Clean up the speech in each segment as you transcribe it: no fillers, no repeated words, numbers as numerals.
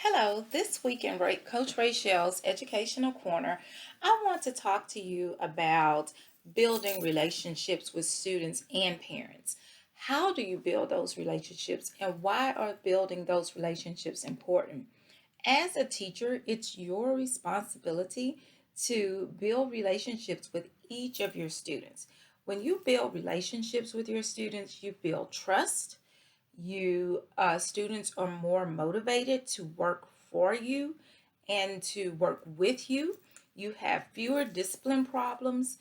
Hello, this week in Coach Raychelle's Educational Corner, I want to talk to you about building relationships with students and parents. How do you build those relationships and why are building those relationships important? As a teacher, it's your responsibility to build relationships with each of your students. When you build relationships with your students, you build trust, you students are more motivated to work for you and to work with you. You have fewer discipline problems,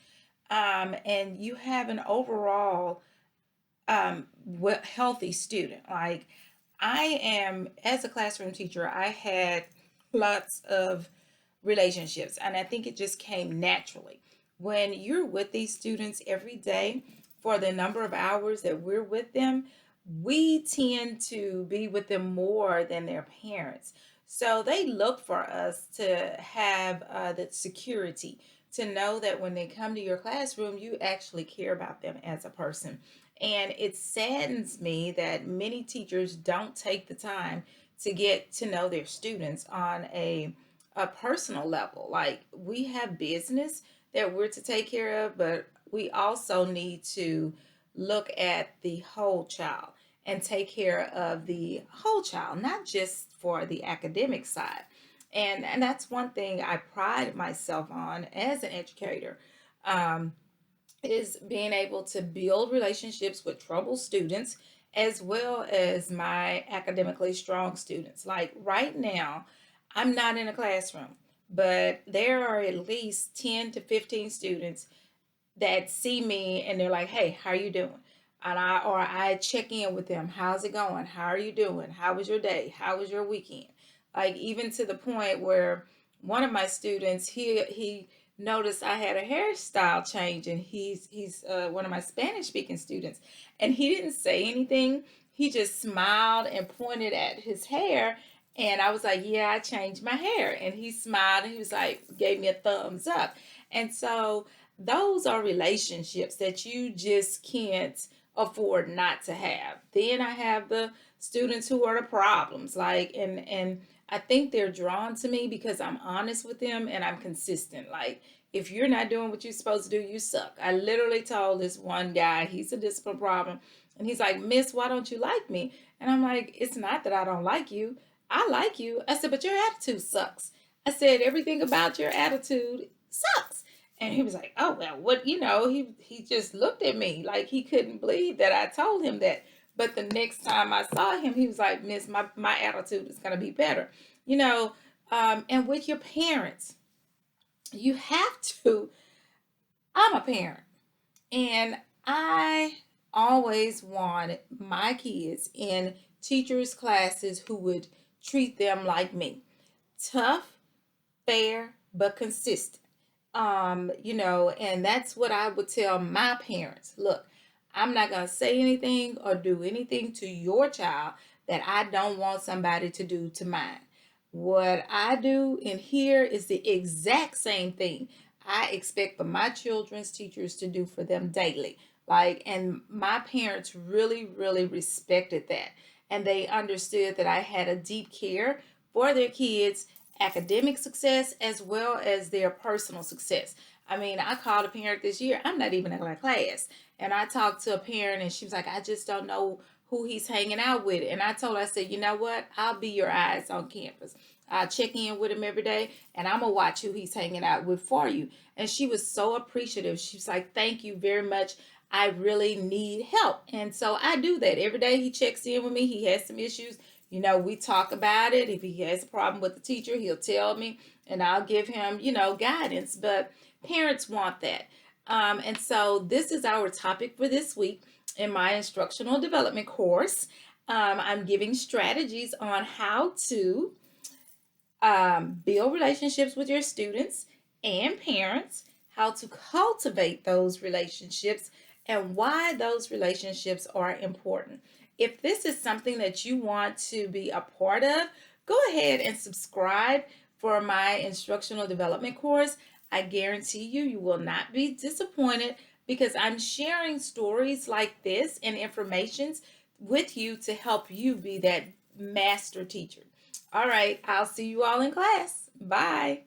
and you have an overall healthy student. Like I am, as a classroom teacher, I had lots of relationships, and I think it just came naturally. When you're with these students every day for the number of hours that we're with them, we tend to be with them more than their parents. So they look for us to have that security, to know that when they come to your classroom, you actually care about them as a person. And it saddens me that many teachers don't take the time to get to know their students on a personal level. Like we have business that we're to take care of, but we also need to look at the whole child and take care of the whole child, not just for the academic side. And that's one thing I pride myself on as an educator. Um, is being able to build relationships with troubled students as well as my academically strong students. Like right now, I'm not in a classroom, but there are at least 10 to 15 students that see me and they're like, "Hey, how are you doing?" And I check in with them. How's it going? How are you doing? How was your day? How was your weekend? Like even to the point where one of my students, he noticed I had a hairstyle change, and he's one of my Spanish speaking students, and he didn't say anything. He just smiled and pointed at his hair, and I was like, "Yeah, I changed my hair." And he smiled and he was like, gave me a thumbs up. And so those are relationships that you just can't afford not to have. Then I have the students who are the problems, like and I think they're drawn to me because I'm honest with them and I'm consistent. Like if you're not doing what you're supposed to do, you suck. I literally told this one guy, he's a discipline problem, and he's like, "Miss, why don't you like me?" And I'm like, "It's not that I don't like you. I like you." I said, "But your attitude sucks." I said, "Everything about your attitude sucks." And he was like, "Oh well, what?" He just looked at me like he couldn't believe that I told him that. But the next time I saw him, he was like, "Miss, my attitude is gonna be better." You know, and with your parents, you have to. I'm a parent, and I always wanted my kids in teachers' classes who would treat them like me, tough, fair, but consistent. And that's what I would tell my parents. Look, I'm not going to say anything or do anything to your child that I don't want somebody to do to mine. What I do in here is the exact same thing I expect for my children's teachers to do for them daily. Like, and my parents really, really respected that. And they understood that I had a deep care for their kids' academic success as well as their personal success. I mean, I called a parent this year. I'm not even in a class. And I talked to a parent and she was like, "I just don't know who he's hanging out with." And I told her, I said, "You know what? I'll be your eyes on campus. I'll check in with him every day and I'm going to watch who he's hanging out with for you." And she was so appreciative. She was like, "Thank you very much. I really need help." And so I do that. Every day he checks in with me. He has some issues. We talk about it. If he has a problem with the teacher, he'll tell me and I'll give him, guidance. But parents want that. And so this is our topic for this week in my instructional development course. I'm giving strategies on how to build relationships with your students and parents, how to cultivate those relationships, and why those relationships are important. If this is something that you want to be a part of, go ahead and subscribe for my instructional development course. I guarantee you will not be disappointed because I'm sharing stories like this and informations with you to help you be that master teacher. All right, I'll see you all in class. Bye.